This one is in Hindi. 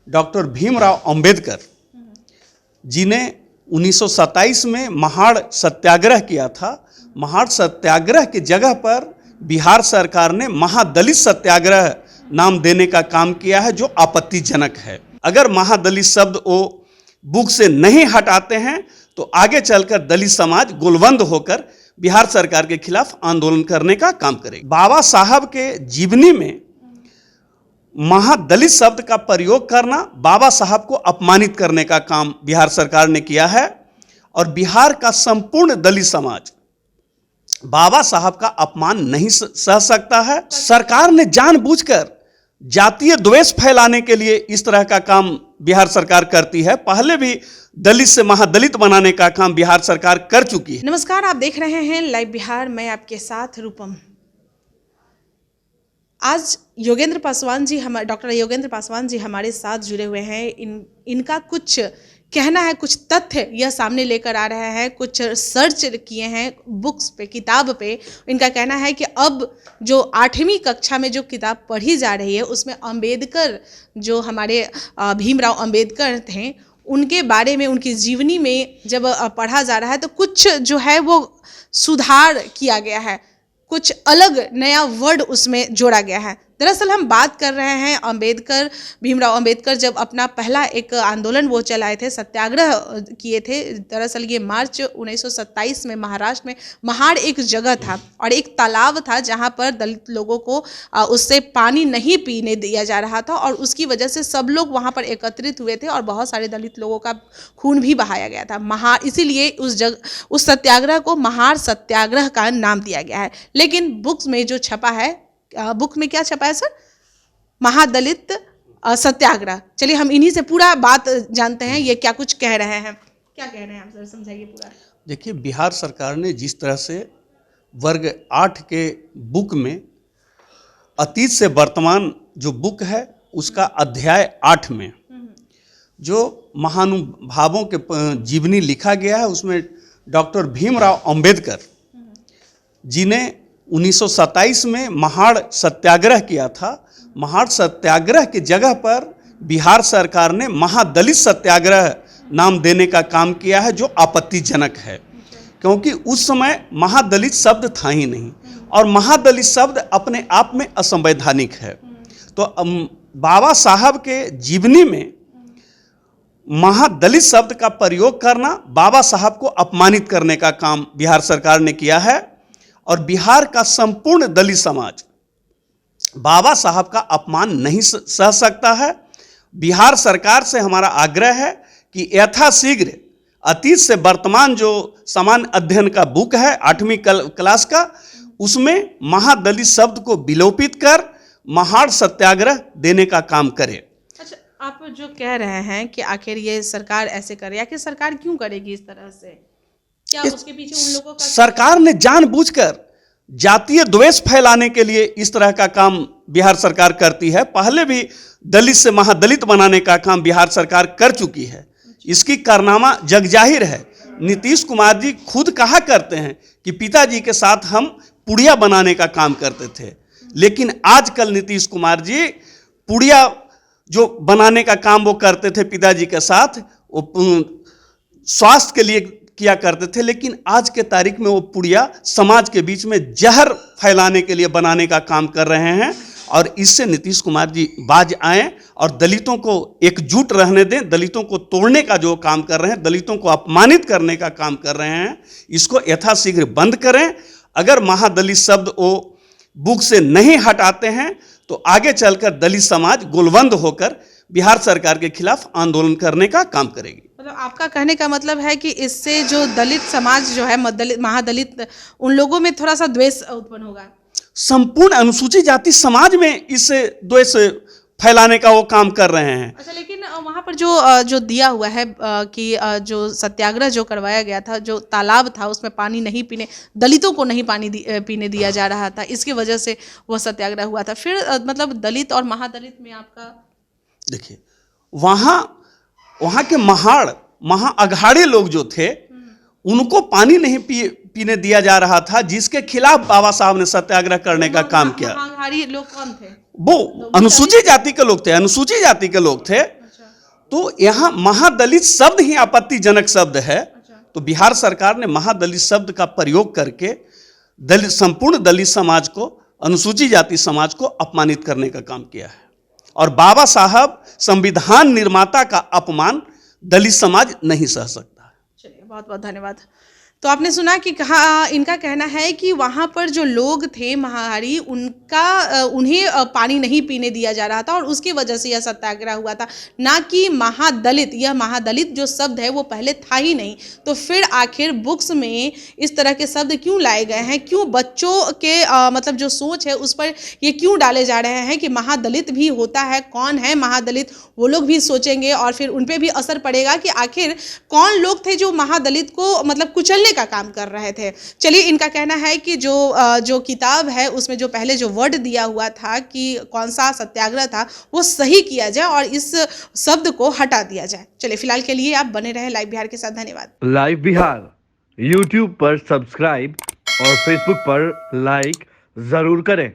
डॉक्टर भीमराव अंबेडकर जी ने 1927 में महाड़ सत्याग्रह किया था। महाड़ सत्याग्रह की जगह पर बिहार सरकार ने महादलित सत्याग्रह नाम देने का काम किया है, जो आपत्तिजनक है। अगर महादलित शब्द वो बुक से नहीं हटाते हैं तो आगे चलकर दलित समाज गोलबंद होकर बिहार सरकार के खिलाफ आंदोलन करने का काम करेगा। बाबा साहब के जीवनी में महादलित शब्द का प्रयोग करना बाबा साहब को अपमानित करने का काम बिहार सरकार ने किया है और बिहार का संपूर्ण दलित समाज बाबा साहब का अपमान नहीं सह सकता है। सरकार ने जानबूझकर जातीय द्वेष फैलाने के लिए इस तरह का काम बिहार सरकार करती है। पहले भी दलित से महादलित बनाने का काम बिहार सरकार कर चुकी है। नमस्कार, आप देख रहे हैं लाइव बिहार, मैं आपके साथ रूपम। आज योगेंद्र पासवान जी डॉक्टर योगेंद्र पासवान जी हमारे साथ जुड़े हुए हैं। इनका कुछ कहना है, कुछ तथ्य यह सामने लेकर आ रहे हैं, कुछ सर्च किए हैं बुक्स पे, किताब पे। इनका कहना है कि अब जो 8वीं कक्षा में जो किताब पढ़ी जा रही है उसमें अंबेडकर, जो हमारे भीमराव अंबेडकर थे, उनके बारे में, उनकी जीवनी में जब पढ़ा जा रहा है तो कुछ जो है वो सुधार किया गया है, कुछ अलग नया वर्ड उसमें जोड़ा गया है। दरअसल हम बात कर रहे हैं अंबेडकर, भीमराव अंबेडकर जब अपना पहला एक आंदोलन वो चलाए थे, सत्याग्रह किए थे। दरअसल ये मार्च 1927 में महाराष्ट्र में महाड़ एक जगह था और एक तालाब था जहां पर दलित लोगों को उससे पानी नहीं पीने दिया जा रहा था और उसकी वजह से सब लोग वहां पर एकत्रित हुए थे और बहुत सारे दलित लोगों का खून भी बहाया गया था। महाड़, इसीलिए उस सत्याग्रह को महाड़ सत्याग्रह का नाम दिया गया है। लेकिन बुक्स में जो छपा है, बुक में क्या छपा है सर? महादलित सत्याग्रह। चलिए हम इन्हीं से पूरा बात जानते हैं, ये क्या कुछ कह रहे हैं, क्या कह रहे हैं आप सर, समझाइए पूरा। देखिए, बिहार सरकार ने जिस तरह से वर्ग 8 के बुक में अतीत से वर्तमान जो बुक है उसका अध्याय 8 में जो महानुभावों के जीवनी लिखा गया है, उसमें डॉक्टर भीमराव अंबेडकर जी ने 1927 में महाड़ सत्याग्रह किया था। महाड़ सत्याग्रह की जगह पर बिहार सरकार ने महादलित सत्याग्रह नाम देने का काम किया है, जो आपत्तिजनक है, क्योंकि उस समय महादलित शब्द था ही नहीं और महादलित शब्द अपने आप में असंवैधानिक है। तो बाबा साहब के जीवनी में महादलित शब्द का प्रयोग करना बाबा साहब को अपमानित करने का काम बिहार सरकार ने किया है और बिहार का संपूर्ण दलित समाज बाबा साहब का अपमान नहीं सह सकता है। बिहार सरकार से हमारा आग्रह है कि यथाशीघ्र अतीत से वर्तमान जो सामान्य अध्ययन का बुक है 8वीं क्लास का, उसमें महादलित शब्द को विलोपित कर महाड़ सत्याग्रह देने का काम करे। अच्छा, आप जो कह रहे हैं कि आखिर ये सरकार ऐसे करे, आखिर सरकार क्यों करेगी इस तरह से? क्या उसके पीछे उन लोगों का? सरकार ने जानबूझकर जातीय द्वेष फैलाने के लिए इस तरह का काम बिहार सरकार करती है। पहले भी दलित से महादलित बनाने का काम बिहार सरकार कर चुकी है। इसकी कारनामा जगजाहिर है। नीतीश कुमार जी खुद कहा करते हैं कि पिताजी के साथ हम पुड़िया बनाने का काम करते थे, लेकिन आजकल नीतीश कुमार जी पुड़िया जो बनाने का काम वो करते थे पिताजी के साथ, वो स्वास्थ्य के लिए किया करते थे, लेकिन आज के तारीख में वो पुड़िया समाज के बीच में जहर फैलाने के लिए बनाने का काम कर रहे हैं। और इससे नीतीश कुमार जी बाज आएं और दलितों को एकजुट रहने दें। दलितों को तोड़ने का जो काम कर रहे हैं, दलितों को अपमानित करने का काम कर रहे हैं, इसको यथाशीघ्र बंद करें। अगर महादलित शब्द वो बुक से नहीं हटाते हैं तो आगे चलकर दलित समाज गोलबंद होकर बिहार सरकार के खिलाफ आंदोलन करने का काम करेगी। मतलब आपका कहने का मतलब है कि इससे जो दलित समाज जो है, महादलित, उन लोगों में थोड़ा सा द्वेष उत्पन्न होगा। संपूर्ण अनुसूचित जाति समाज में इससे द्वेष फैलाने का वो काम कर रहे हैं। अच्छा, लेकिन वहाँ पर जो दिया हुआ है कि जो सत्याग्रह जो करवाया गया था, जो तालाब था उसमें पानी नहीं पीने, दलितों को नहीं पानी पीने दिया जा रहा था, इसकी वजह से वह सत्याग्रह हुआ था। फिर मतलब दलित और महादलित में आपका, देखिए, वहाँ के महा अघाड़े लोग जो थे उनको पानी नहीं पीने दिया जा रहा था, जिसके खिलाफ बाबा साहब ने सत्याग्रह करने का काम किया। महाअघाड़ी लोग कौन थे? वो अनुसूचित जाति के लोग थे, अनुसूचित जाति के लोग थे। तो यहाँ महादलित शब्द ही आपत्तिजनक शब्द है। तो बिहार सरकार ने महादलित शब्द का प्रयोग करके दलित, संपूर्ण दलित समाज को, अनुसूचित जाति समाज को अपमानित करने का काम किया है। और बाबा साहब संविधान निर्माता का अपमान दलित समाज नहीं सह सकता। चलिए, बहुत बहुत धन्यवाद। तो आपने सुना कि कहा, इनका कहना है कि वहाँ पर जो लोग थे महाहारी, उन्हें पानी नहीं पीने दिया जा रहा था और उसकी वजह से यह सत्याग्रह हुआ था, ना कि महादलित। यह महादलित जो शब्द है वो पहले था ही नहीं। तो फिर आखिर बुक्स में इस तरह के शब्द क्यों लाए गए हैं? क्यों बच्चों के मतलब जो सोच है उस पर ये क्यों डाले जा रहे हैं कि महादलित भी होता है? कौन है महादलित? वो लोग भी सोचेंगे और फिर उन पर भी असर पड़ेगा कि आखिर कौन लोग थे जो महादलित को मतलब कुचलने का काम कर रहे थे। चलिए, इनका कहना है कि जो किताब है उसमें जो पहले जो वर्ड दिया हुआ था कि कौन सा सत्याग्रह था वो सही किया जाए और इस शब्द को हटा दिया जाए। चलिए, फिलहाल के लिए आप बने रहे लाइव बिहार के साथ। धन्यवाद। लाइव बिहार यूट्यूब पर सब्सक्राइब और फेसबुक पर लाइक जरूर करें।